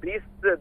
20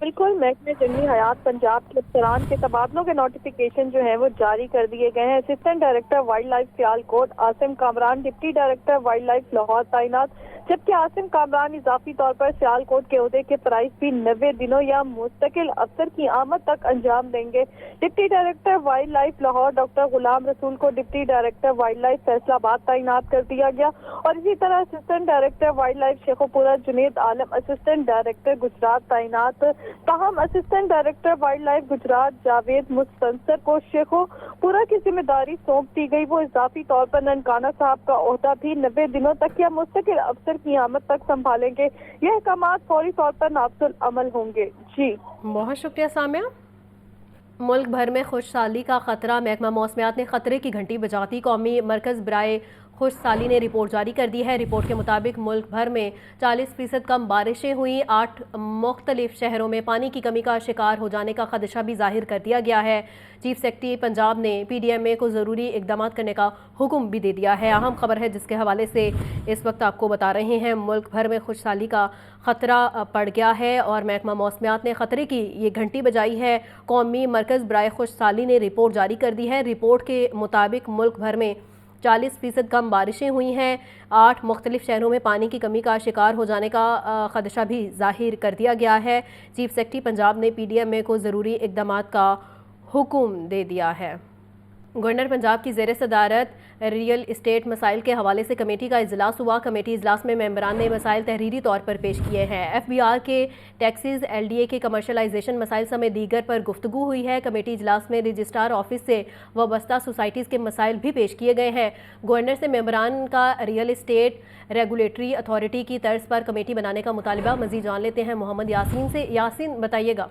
بالکل، محکمہ جنگلی حیات پنجاب کے افسران کے تبادلوں کے نوٹیفیکیشن جو ہیں وہ جاری کر دیے گئے ہیں۔ Assistant director wildlife Sialkot Asim Kamran deputy director wildlife Lahore تعینات، جبکہ عاصم کامران اضافی طور پر سیالکوٹ کے عہدے کے فرائض بھی 90 دنوں یا مستقل افسر کی آمد تک انجام دیں گے۔ Deputy director wildlife Lahore doctor Ghulam Rasool کو deputy director wildlife Faisalabad تعینات کر دیا گیا، اور اسی طرح assistant director wildlife Sheikhupura Junaid Alam assistant director Gujrat تعینات۔ تاہم assistant director wildlife Gujrat Javed Mustansar کو شیخوپورہ کی ذمہ داری سونپ دی گئی۔ وہ اضافی طور پر ننکانہ صاحب کا عہدہ بھی 90 دنوں تک یا مستقل افسر کی آمد تک سنبھالیں گے۔ یہ احکامات فوری طور پر نافذ العمل ہوں گے۔ جی بہت شکریہ سامیہ۔ ملک بھر میں خشک سالی کا خطرہ، محکمہ موسمیات نے خطرے کی گھنٹی بجاتی قومی مرکز برائے خشک سالی نے رپورٹ جاری کر دی ہے۔ رپورٹ کے مطابق ملک بھر میں 40% کم بارشیں ہوئیں۔ 8 مختلف شہروں میں پانی کی کمی کا شکار ہو جانے کا خدشہ بھی ظاہر کر دیا گیا ہے۔ چیف سیکرٹری پنجاب نے پی ڈی ایم اے کو ضروری اقدامات کرنے کا حکم بھی دے دیا ہے۔ اہم خبر ہے جس کے حوالے سے اس وقت آپ کو بتا رہے ہیں، ملک بھر میں خشک سالی کا خطرہ پڑ گیا ہے اور محکمہ موسمیات نے خطرے کی یہ گھنٹی بجائی ہے۔ قومی مرکز برائے خشک سالی نے رپورٹ جاری کر دی ہے۔ رپورٹ کے مطابق ملک بھر میں 40% کم بارشیں ہوئی ہیں۔ 8 مختلف شہروں میں پانی کی کمی کا شکار ہو جانے کا خدشہ بھی ظاہر کر دیا گیا ہے۔ چیف سیکرٹری پنجاب نے پی ڈی ایم اے کو ضروری اقدامات کا حکم دے دیا ہے۔ گورنر پنجاب کی زیر صدارت ریئل اسٹیٹ مسائل کے حوالے سے کمیٹی کا اجلاس ہوا۔ کمیٹی اجلاس میں ممبران نے مسائل تحریری طور پر پیش کیے ہیں۔ ایف بی آر کے ٹیکسز، ایل ڈی اے کے کمرشلائزیشن مسائل سمیت دیگر پر گفتگو ہوئی ہے۔ کمیٹی اجلاس میں رجسٹرار آفس سے وابستہ سوسائٹیز کے مسائل بھی پیش کیے گئے ہیں۔ گورنر سے ممبران کا ریئل اسٹیٹ ریگولیٹری اتھارٹی کی طرز پر کمیٹی بنانے کا مطالبہ۔ مزید جان لیتے ہیں محمد یاسین سے۔ یاسین بتائیے گا۔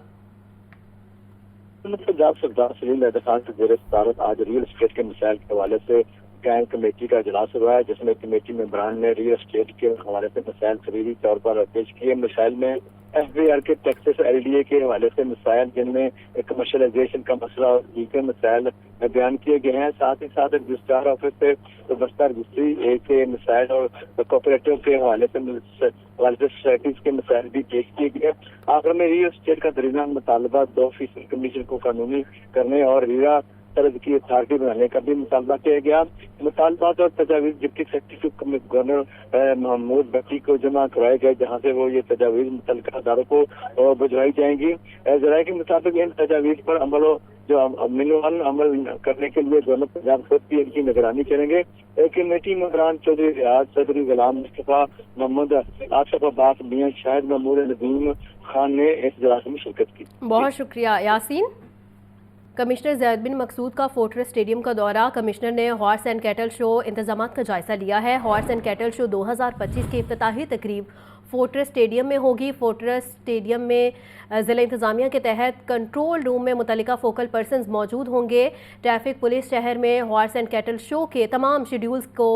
پنجاب سردار سلیم مہدی خان کی زیر صدارت آج ریئل اسٹیٹ کے مسائل کے حوالے سے قائم کمیٹی کا اجلاس ہوا ہے، جس میں کمیٹی ممبران نے ریئل اسٹیٹ کے حوالے سے مسائل تحریری طور پر پیش کیے۔ مسائل میں ایف بی آر کے ٹیکسز، ایل ڈی اے کے حوالے سے مسائل، جن میں کمرشلائزیشن کا مسئلہ اور دیگر مسائل بیان کیے گئے ہیں۔ ساتھ ہی ساتھ رجسٹرار آفس سے وابستہ رجسٹری کے مسائل اور کوپریٹو کے حوالے سے سوسائٹیز کے مسائل بھی پیش کیے گئے۔ آخر میں ریئل اسٹیٹ کا درمیان مطالبہ 2% کمیشن کو قانونی کرنے اور ریرا طرز کی اتھارٹی بنانے کا بھی مطالبہ کیا گیا۔ مطالبات اور تجاویز ڈپٹی سیکرٹری گورنر محمود بٹی کو جمع کرائے گئے، جہاں سے وہ یہ تجاویز متعلقہ اداروں کو بھجوائی جائیں گی۔ ذرائع کے مطابق ان تجاویز پر عمل کرنے کے لیے گورنر پنجاب خود بھی ان کی نگرانی کریں گے۔ کمیٹی ممبران چودھری ریاض چودھری غلام مصطفیٰ محمد آصف عباس میاں شاہد محمود ندیم خان نے اس اجلاس میں شرکت کی۔ بہت شکریہ یاسین۔ کمشنر زید بن مقصود کا فورٹریس اسٹیڈیم کا دورہ۔ کمشنر نے ہارس اینڈ کیٹل شو انتظامات کا جائزہ لیا ہے۔ ہارس اینڈ کیٹل شو 2025 کی افتتاحی تقریب فورٹریس اسٹیڈیم میں ہوگی۔ فورٹریس اسٹیڈیم میں ضلع انتظامیہ کے تحت کنٹرول روم میں متعلقہ فوکل پرسنز موجود ہوں گے۔ ٹریفک پولیس شہر میں ہارس اینڈ کیٹل شو کے تمام شیڈیولز کو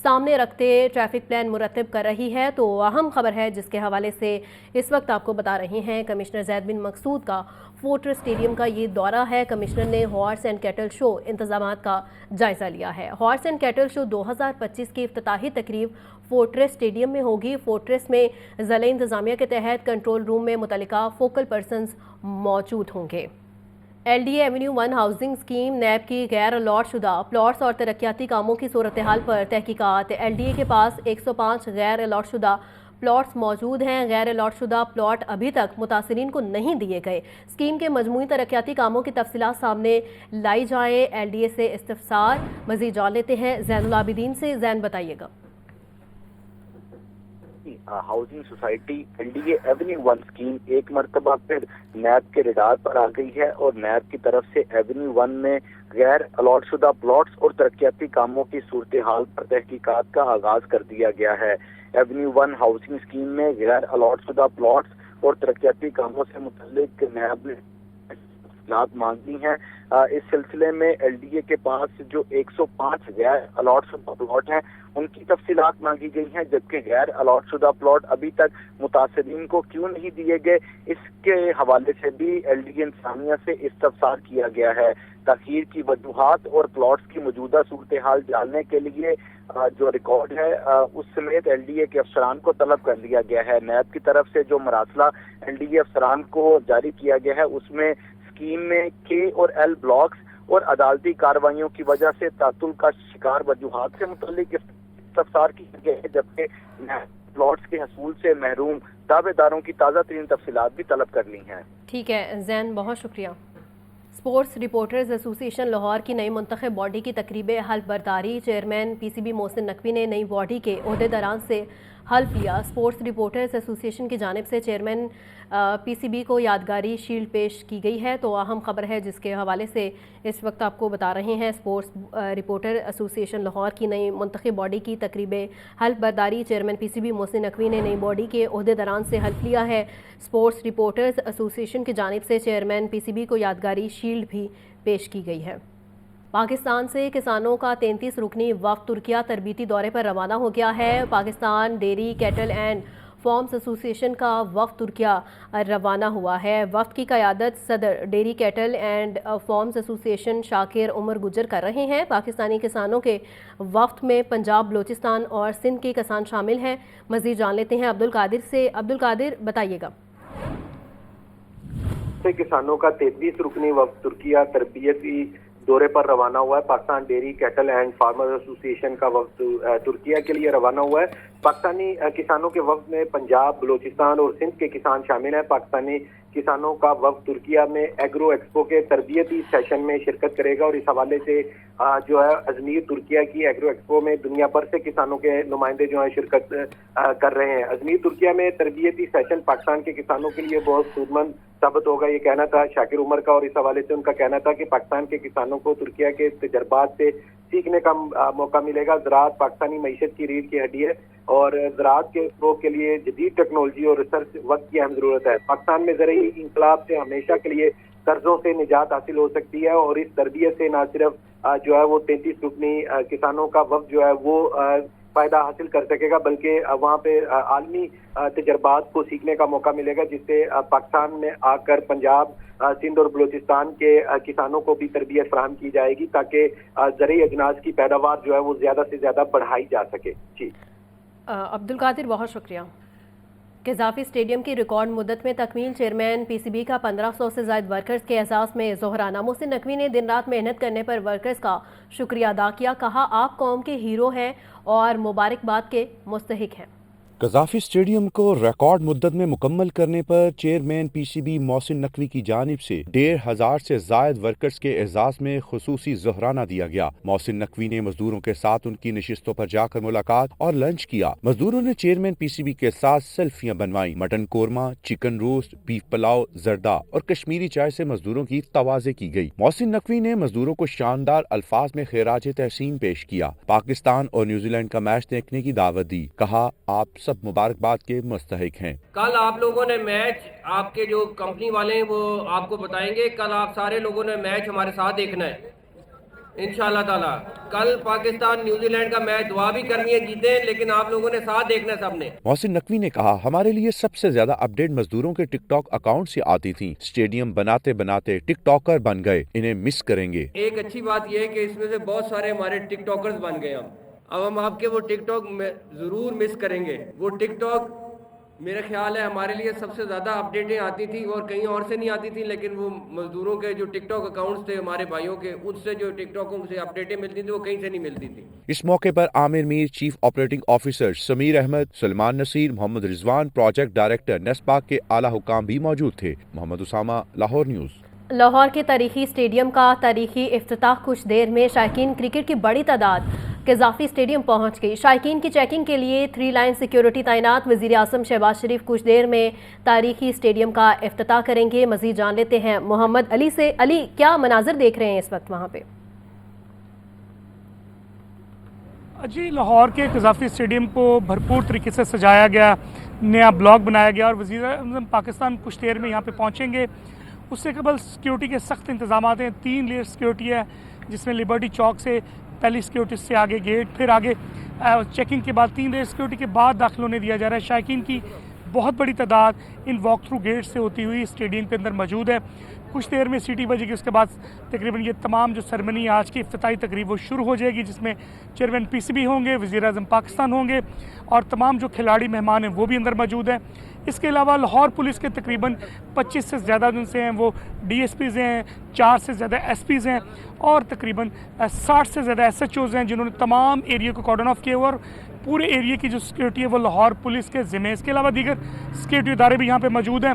سامنے رکھتے ٹریفک پلان مرتب کر رہی ہے۔ تو اہم خبر ہے جس کے حوالے سے اس وقت آپ کو بتا رہے ہیں، کمشنر زید بن مقصود کا فورٹریس اسٹیڈیم کا یہ دورہ ہے۔ کمشنر نے ہارس اینڈ کیٹل شو انتظامات کا جائزہ لیا ہے۔ ہارس اینڈ کیٹل شو 2025 کی افتتاحی تقریب فورٹریس اسٹیڈیم میں ہوگی۔ فورٹریس میں ضلع انتظامیہ کے تحت کنٹرول روم میں متعلقہ فوکل پرسنز موجود ہوں گے۔ L D A avenue 1 housing scheme NAB کی غیر الاٹ شدہ پلاٹس اور ترقیاتی کاموں کی صورتحال پر تحقیقات۔ ایل ڈی اے کے پاس 105 غیر الاٹ شدہ پلاٹس موجود ہیں۔ غیر الاٹ شدہ پلاٹ ابھی تک متاثرین کو نہیں دیے گئے۔ اسکیم کے مجموعی ترقیاتی کاموں کی تفصیلات سامنے لائی جائیں۔ ایل ڈی اے سے استفسار۔ مزید جان لیتے ہیں زین العابدین سے۔ زین بتائیے گا۔ Housing society L D A avenue 1 scheme ایک مرتبہ پھر نیب کے ریڈار پر آ گئی ہے اور نیب کی طرف سے ایونیو 1 میں غیر الاٹ شدہ پلاٹس اور ترقیاتی کاموں کی صورتحال پر تحقیقات کا آغاز کر دیا گیا ہے۔ ایونیو 1 ہاؤسنگ اسکیم میں غیر الاٹ شدہ پلاٹس اور ترقیاتی کاموں سے متعلق نیب تفصیلات مانگی ہیں۔ اس سلسلے میں ایل ڈی اے کے پاس جو 105 غیر الاٹ شدہ پلاٹ ہیں ان کی تفصیلات مانگی گئی ہیں، جبکہ غیر الاٹ شدہ پلاٹ ابھی تک متاثرین کو کیوں نہیں دیے گئے، اس کے حوالے سے بھی ایل ڈی اے انتظامیہ سے استفسار کیا گیا ہے۔ تاخیر کی وجوہات اور پلاٹس کی موجودہ صورتحال جاننے کے لیے جو ریکارڈ ہے اس سمیت ایل ڈی اے کے افسران کو طلب کر لیا گیا ہے۔ نیب کی طرف سے جو مراسلہ ایل ڈی اے افسران کو جاری کیا گیا ہے اس میں اسکیم میں کے اور ایل بلاکس اور عدالتی کارروائیوں کی وجہ سے تعطل کا شکار وجوہات سے متعلق استفسار کیا گیا ہے، جبکہ پلاٹس کے حصول سے محروم دعوے داروں کی تازہ ترین تفصیلات بھی طلب کر لی ہیں۔ ٹھیک ہے زین، بہت شکریہ۔ اسپورٹس رپورٹرز ایسوسی ایشن لاہور کی نئی منتخب باڈی کی تقریب حلف برداری، chairman P C B Mohsin Naqvi نے نئی باڈی کے عہدیداران سے حلف لیا۔ اسپورٹس رپورٹرز ایسوسی ایشن کی جانب سے چیئرمین پی سی بی کو یادگاری شیلڈ پیش کی گئی ہے، تو اہم خبر ہے جس کے حوالے سے اس وقت آپ کو بتا رہے ہیں۔ اسپورٹس رپورٹر ایسوسی ایشن لاہور کی نئی منتخب باڈی کی تقریب حلف برداری، chairman P C B Mohsin Naqvi نے نئی باڈی کے عہدیداران سے حلف لیا ہے۔ اسپورٹس رپورٹرز ایسوسی ایشن کی جانب سے چیئرمین پی سی بی کو یادگاری شیلڈ بھی پیش کی گئی ہے۔ پاکستان سے کسانوں کا 33 رکنی وفد ترکیہ تربیتی دورے پر روانہ ہو گیا ہے۔ Pakistan dairy cattle and farms association کا وفد ترکیہ روانہ ہوا ہے۔ وفد کی قیادت صدر ڈیری کیٹل اینڈ فارمز ایسوسی ایشن شاکر عمر گجر کر رہے ہیں۔ پاکستانی کسانوں کے وفد میں پنجاب، بلوچستان اور سندھ کے کسان شامل ہیں۔ مزید جان لیتے ہیں عبدالقادر سے۔ عبدالقادر، بتائیے گا۔ کسانوں کا 33 رکنی وفد ترکیہ تربیتی دورے پر روانہ ہوا ہے۔ Pakistan dairy cattle and farmers association کا وفد ترکیہ کے لیے روانہ ہوا ہے۔ پاکستانی کسانوں کے وفد میں پنجاب، بلوچستان اور سندھ کے کسان شامل ہیں۔ پاکستانی کسانوں کا وفد ترکیہ میں ایگرو ایکسپو کے تربیتی سیشن میں شرکت کرے گا، اور اس حوالے سے جو ہے ازمیر ترکیہ کی ایگرو ایکسپو میں دنیا بھر سے کسانوں کے نمائندے جو ہیں شرکت کر رہے ہیں۔ ازمیر ترکیہ میں تربیتی سیشن پاکستان کے کسانوں کے لیے بہت سود مند ثابت ہوگا، یہ کہنا تھا شاکر عمر کا، اور اس حوالے سے ان کا کہنا تھا کہ پاکستان کے کسانوں کو ترکیہ کے تجربات سے سیکھنے کا موقع ملے گا۔ زراعت پاکستانی معیشت کی ریڑھ کی ہڈی ہے، اور زراعت کے فروغ کے لیے جدید ٹیکنالوجی اور ریسرچ وقت کی اہم ضرورت ہے۔ پاکستان میں زرعی انقلاب سے ہمیشہ کے لیے قرضوں سے نجات حاصل ہو سکتی ہے، اور اس تربیت سے نہ صرف جو ہے وہ 33 رکنی کسانوں کا وفد جو ہے وہ فائدہ حاصل کر سکے گا، بلکہ وہاں پہ عالمی تجربات کو سیکھنے کا موقع ملے گا، جس سے پاکستان میں آ کر پنجاب، سندھ اور بلوچستان کے کسانوں کو بھی تربیت فراہم کی جائے گی، تاکہ زرعی اجناس کی پیداوار جو ہے وہ زیادہ سے زیادہ بڑھائی جا سکے۔ جی عبدالقادر، بہت شکریہ۔ قذافی اسٹیڈیم کی ریکارڈ مدت میں تکمیل، چیئرمین پی سی بی کا 1500 سے زائد ورکرز کے اعزاز میں ظہرانہ۔ محسن نقوی نے دن رات محنت کرنے پر ورکرز کا شکریہ ادا کیا، کہا آپ قوم کے ہیرو ہیں اور مبارکباد کے مستحق ہیں۔ قذافی اسٹیڈیم کو ریکارڈ مدت میں مکمل کرنے پر chairman P C B Mohsin Naqvi کی جانب سے 1500 سے زائد ورکرز کے اعزاز میں خصوصی ظہرانہ دیا گیا۔ محسن نقوی نے مزدوروں کے ساتھ ان کی نشستوں پر جا کر ملاقات اور لنچ کیا۔ مزدوروں نے چیئرمین پی سی بی کے ساتھ سیلفیاں بنوائیں۔ Mutton korma, chicken roast, beef pulao, زردہ اور کشمیری چائے سے مزدوروں کی توازے کی گئی۔ محسن نقوی نے مزدوروں کو شاندار الفاظ میں خراج تحسین پیش کیا۔ پاکستان اور نیوزی لینڈ کا میچ دیکھنے کی دعوت دی، کہا آپ سب مبارکباد کے مستحق ہیں۔ کل آپ لوگوں نے میچ، آپ کے جو کمپنی والے ہیں وہ آپ کو بتائیں گے، کل آپ سارے لوگوں نے میچ ہمارے ساتھ دیکھنا ہے انشاءاللہ تعالی۔ کل پاکستان نیوزی لینڈ کا میچ دعا بھی کرنی ہے جیتے، لیکن آپ لوگوں نے ساتھ دیکھنا ہے سب نے۔ محسن نقوی نے کہا ہمارے لیے سب سے زیادہ اپڈیٹ مزدوروں کے ٹک ٹاک اکاؤنٹ سے آتی تھیں۔ اسٹیڈیم بناتے بناتے ٹک ٹاکر بن گئے، انہیں مس کریں گے۔ ایک اچھی بات یہ ہے کہ اس میں سے بہت سارے ہمارے ٹک ٹاکرز بن گئے ہم، اب ہم آپ کے وہ ٹک ٹاک ضرور مس کریں گے۔ وہ ٹک ٹاک میرا خیال ہے ہمارے لیے سب سے زیادہ اپڈیٹیں آتی تھیں، اور کہیں اور سے نہیں آتی تھیں، لیکن وہ مزدوروں کے جو ٹک ٹاک اکاؤنٹس تھے ہمارے بھائیوں کے، ان سے جو ٹک ٹاکوں سے اپڈیٹیں ملتی تھیں وہ کہیں سے نہیں ملتی تھیں۔ اس موقع پر Aamir Mir, chief operating officer Sameer Ahmed, Salman Naseer, Muhammad Rizwan, project director NESPAK کے اعلیٰ حکام بھی موجود تھے۔ محمد اسامہ، لاہور نیوز۔ لاہور کے تاریخی اسٹیڈیم کا تاریخی افتتاح، کچھ دیر میں شائقین کرکٹ کی بڑی تعداد قذافی اسٹیڈیم پہنچ گئی۔ شائقین کی چیکنگ کے لیے 3 لائن سیکیورٹی تعینات۔ وزیر اعظم شہباز شریف کچھ دیر میں تاریخی اسٹیڈیم کا افتتاح کریں گے۔ مزید جان لیتے ہیں محمد علی سے۔ علی، کیا مناظر دیکھ رہے ہیں اس وقت وہاں پہ؟ جی، لاہور کے قذافی اسٹیڈیم کو بھرپور طریقے سے سجایا گیا، نیا بلاک بنایا گیا، اور وزیر اعظم پاکستان کچھ دیر میں یہاں پہ پہنچیں گے۔ اس سے قبل سیکیورٹی کے سخت انتظامات ہیں. 3 لیئر سیکیورٹی ہے جس میں لبرٹی چوک سے پہلی سیکیورٹی سے آگے گیٹ, پھر آگے چیکنگ کے بعد 3 لیئر سیکیورٹی کے بعد داخل ہونے دیا جا رہا ہے. شائقین کی بہت بڑی تعداد ان واک تھرو گیٹ سے ہوتی ہوئی اسٹیڈیم کے اندر موجود ہے. کچھ دیر میں سیٹی بجے گی, اس کے بعد تقریباً یہ تمام جو سرمنی آج کی افتتاحی تقریب وہ شروع ہو جائے گی, جس میں چیئرمین پی سی بی ہوں گے, وزیر اعظم پاکستان ہوں گے اور تمام جو کھلاڑی مہمان ہیں وہ بھی اندر موجود ہیں. اس کے علاوہ لاہور پولیس کے تقریباً 25 سے زیادہ جن سے ہیں وہ ڈی ایس پیز ہیں, 4 سے زیادہ ایس پیز ہیں اور تقریباً 60 سے زیادہ ایس ایچ اوز ہیں جنہوں نے تمام ایریا کو کارڈن آف کیا ہوا, اور پورے ایریا کی جو سیکیورٹی ہے وہ لاہور پولیس کے ذمہ. اس کے علاوہ دیگر سیکیورٹی ادارے بھی یہاں پہ موجود ہیں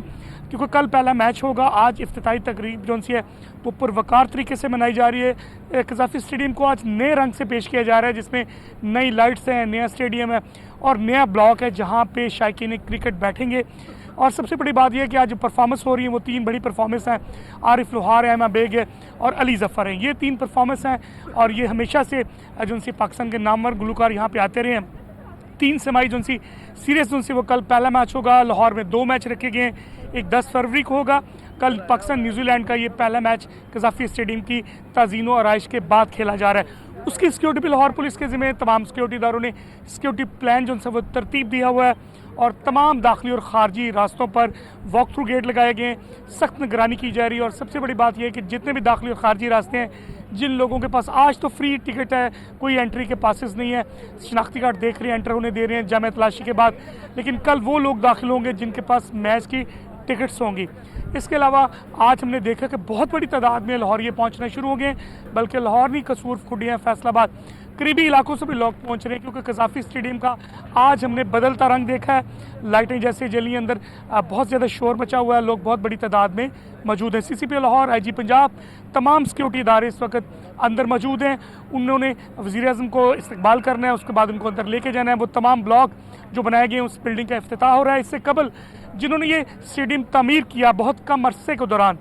کیونکہ کل پہلا میچ ہوگا. آج افتتاحی تقریب جو سی ہے وہ پروقار طریقے سے منائی جا رہی ہے. قذافی اسٹیڈیم کو آج نئے رنگ سے پیش کیا جا رہا ہے جس میں نئی لائٹس ہیں, نیا اسٹیڈیم ہے اور نیا بلاک ہے جہاں پہ شائقین کرکٹ بیٹھیں گے. اور سب سے بڑی بات یہ ہے کہ آج جو پرفارمنس ہو رہی ہیں وہ 3 بڑی پرفارمنس ہیں. عارف لوہار ہے, ایما بیگ ہے اور علی ظفر ہیں. یہ 3 پرفارمنس ہیں اور یہ ہمیشہ سے جو سی پاکستان کے نامور گلوکار یہاں پہ آتے رہے ہیں. 3 سمائی جو سی سیریز جو سی وہ کل پہلا میچ ہوگا. لاہور میں 2 میچ رکھے گئے ہیں, ایک 10 فروری کو ہوگا. کل پاکستان نیوزی لینڈ کا یہ پہلا میچ قذافی اسٹیڈیم کی تعزین و آرائش کے بعد کھیلا جا رہا ہے. اس کی سیکیورٹی بھی لاہور پولیس کے ذمہ. تمام سیکیورٹی اداروں نے سیکیورٹی پلان جو وہ ترتیب دیا ہوا ہے اور تمام داخلی اور خارجی راستوں پر واک تھرو گیٹ لگائے گئے ہیں. سخت نگرانی کی جا رہی ہے اور سب سے بڑی بات یہ ہے کہ جتنے بھی داخلی اور خارجی راستے ہیں, جن لوگوں کے پاس آج تو فری ٹکٹ ہے, کوئی انٹری کے پاسز نہیں ہے, شناختی کارڈ دیکھ رہے ہیں, انٹر ہونے دے رہے ہیں جامع تلاشی کے بعد, لیکن کل وہ لوگ داخل ہوں گے جن کے پاس میچ کی ٹکٹس ہوں گی. اس کے علاوہ آج ہم نے دیکھا کہ بہت بڑی تعداد میں لاہور یہ پہنچنا شروع ہو گئے, بلکہ لاہور نہیں قصور, کھڈیاں, فیصل آباد, قریبی علاقوں سے بھی لوگ پہنچ رہے ہیں کیونکہ قذافی اسٹیڈیم کا آج ہم نے بدلتا رنگ دیکھا ہے. لائٹیں جیسے جلی, اندر بہت زیادہ شور مچا ہوا ہے, لوگ بہت بڑی تعداد میں موجود ہیں. سی سی پی لاہور, آئی جی پنجاب, تمام سیکیورٹی ادارے اس وقت اندر موجود ہیں. انہوں نے وزیر اعظم کو استقبال کرنا ہے, اس کے بعد ان کو اندر لے کے جانا ہے. وہ تمام بلاک جو بنائے گئے ہیں اس بلڈنگ کا افتتاح ہو رہا ہے. اس سے قبل جنہوں نے یہ اسٹیڈیم تعمیر کیا بہت کم عرصے کے دوران,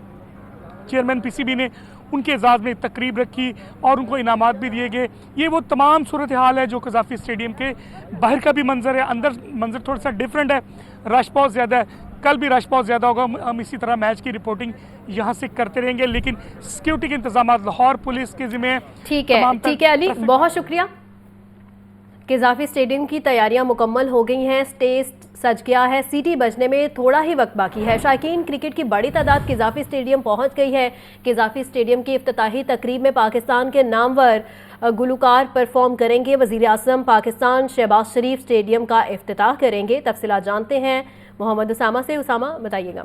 چیئرمین پی سی بی نے ان کے اعزاز میں تقریب رکھی اور ان کو انعامات بھی دیے گئے. یہ وہ تمام صورتحال ہے جو قذافی اسٹیڈیم کے باہر کا بھی منظر ہے. اندر منظر تھوڑا سا ڈیفرنٹ ہے, رش بہت زیادہ ہے, کل بھی رش بہت زیادہ ہوگا. ہم اسی طرح میچ کی رپورٹنگ یہاں سے کرتے رہیں گے, لیکن سیکیورٹی کے انتظامات لاہور پولیس کے ذمہ ہیں. ٹھیک ہے علی, بہت شکریہ. قذافی اسٹیڈیم کی تیاریاں مکمل ہو گئی ہیں, اسٹیج سج گیا ہے, سیٹی بجنے میں تھوڑا ہی وقت باقی ہے. شائقین کرکٹ کی بڑی تعداد قذافی اسٹیڈیم پہنچ گئی ہے. قذافی اسٹیڈیم کی افتتاحی تقریب میں پاکستان کے نامور گلوکار پرفارم کریں گے. وزیر اعظم پاکستان شہباز شریف اسٹیڈیم کا افتتاح کریں گے. تفصیلات جانتے ہیں محمد اسامہ سے. اسامہ بتائیے گا.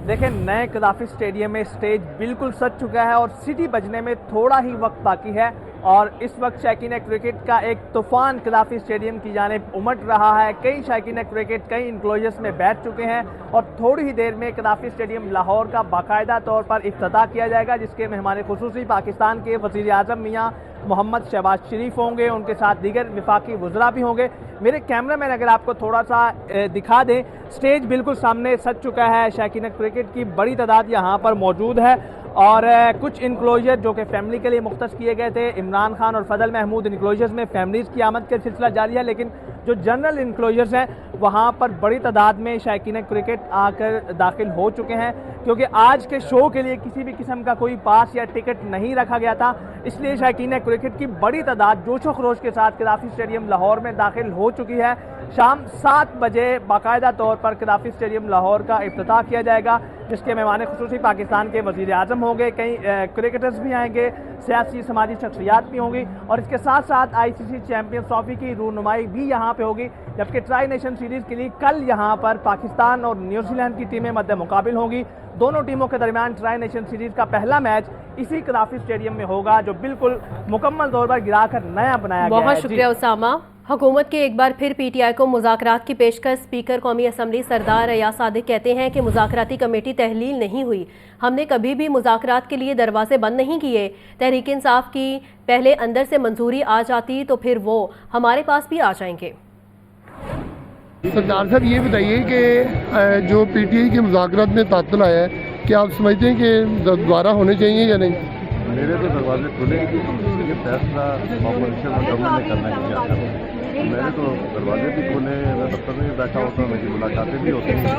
دیکھیں, نئے قذافی اسٹیڈیم میں اسٹیج بالکل سج چکا ہے اور سٹی بجنے میں تھوڑا ہی وقت باقی ہے اور اس وقت شائقین کرکٹ کا ایک طوفان قذافی اسٹیڈیم کی جانب امٹ رہا ہے. کئی شائقین کرکٹ کئی انکلوجرز میں بیٹھ چکے ہیں اور تھوڑی ہی دیر میں قذافی اسٹیڈیم لاہور کا باقاعدہ طور پر افتتاح کیا جائے گا, جس کے مہمان خصوصی پاکستان کے وزیر اعظم میاں محمد شہباز شریف ہوں گے. ان کے ساتھ دیگر وفاقی وزراء بھی ہوں گے. میرے کیمرہ مین اگر آپ کو تھوڑا سا دکھا دیں, اسٹیج بالکل سامنے سج چکا ہے. شائقین کرکٹ کی بڑی تعداد یہاں پر موجود ہے اور کچھ انکلوجر جو کہ فیملی کے لیے مختص کیے گئے تھے, عمران خان اور فضل محمود انکلوجرز میں فیملیز کی آمد کا سلسلہ جاری ہے, لیکن جو جنرل انکلوجرز ہیں وہاں پر بڑی تعداد میں شائقین کرکٹ آ کر داخل ہو چکے ہیں کیونکہ آج کے شو کے لیے کسی بھی قسم کا کوئی پاس یا ٹکٹ نہیں رکھا گیا تھا. اس لیے شائقین کرکٹ کی بڑی تعداد جوش و خروش کے ساتھ قذافی اسٹیڈیم لاہور میں داخل ہو چکی ہے. شام 7 بجے باقاعدہ طور پر قذافی اسٹیڈیم لاہور کا افتتاح کیا جائے گا, جس کے مہمان خصوصی پاکستان کے وزیر اعظم ہوں گے. کئی کرکٹرز بھی آئیں گے, سیاسی سماجی شخصیات بھی ہوں گی اور اس کے ساتھ ساتھ آئی سی سی چیمپئنز ٹرافی کی رونمائی بھی یہاں پہ ہوگی. جبکہ ٹرائی نیشن سیریز کے لیے کل یہاں پر پاکستان اور نیوزی لینڈ کی ٹیمیں مد مقابل ہوں گی. دونوں ٹیموں کے درمیان ٹرائی نیشن سیریز کا پہلا میچ اسی قذافی اسٹیڈیم میں ہوگا جو بالکل مکمل طور پر گرا کر نیا بنایا گیا ہے. بہت شکریہ اسامہ. حکومت کے ایک بار پھر پی ٹی آئی کو مذاکرات کی پیشکش. اسپیکر قومی اسمبلی سردار ریاض صادق کہتے ہیں کہ مذاکراتی کمیٹی تحلیل نہیں ہوئی. ہم نے کبھی بھی مذاکرات کے لیے دروازے بند نہیں کیے. تحریک انصاف کی پہلے اندر سے منظوری آ جاتی تو پھر وہ ہمارے پاس بھی آ جائیں گے. سردار صاحب یہ بتائیے کہ جو پی ٹی آئی کے مذاکرات میں تعطل آیا ہے, کیا آپ سمجھتے ہیں کہ دوبارہ ہونے چاہیے یا نہیں؟ میرے تو دروازے کھلے ہیں, یہ فیصلہ اپوزیشن اور گورنمنٹ نے کرنا ہے کیا کرنا ہے. میرے تو دروازے بھی کھلے ہیں, میں دفتر میں بھی بیٹھا ہوتا ہوں, میری ملاقاتیں بھی ہوتی ہیں.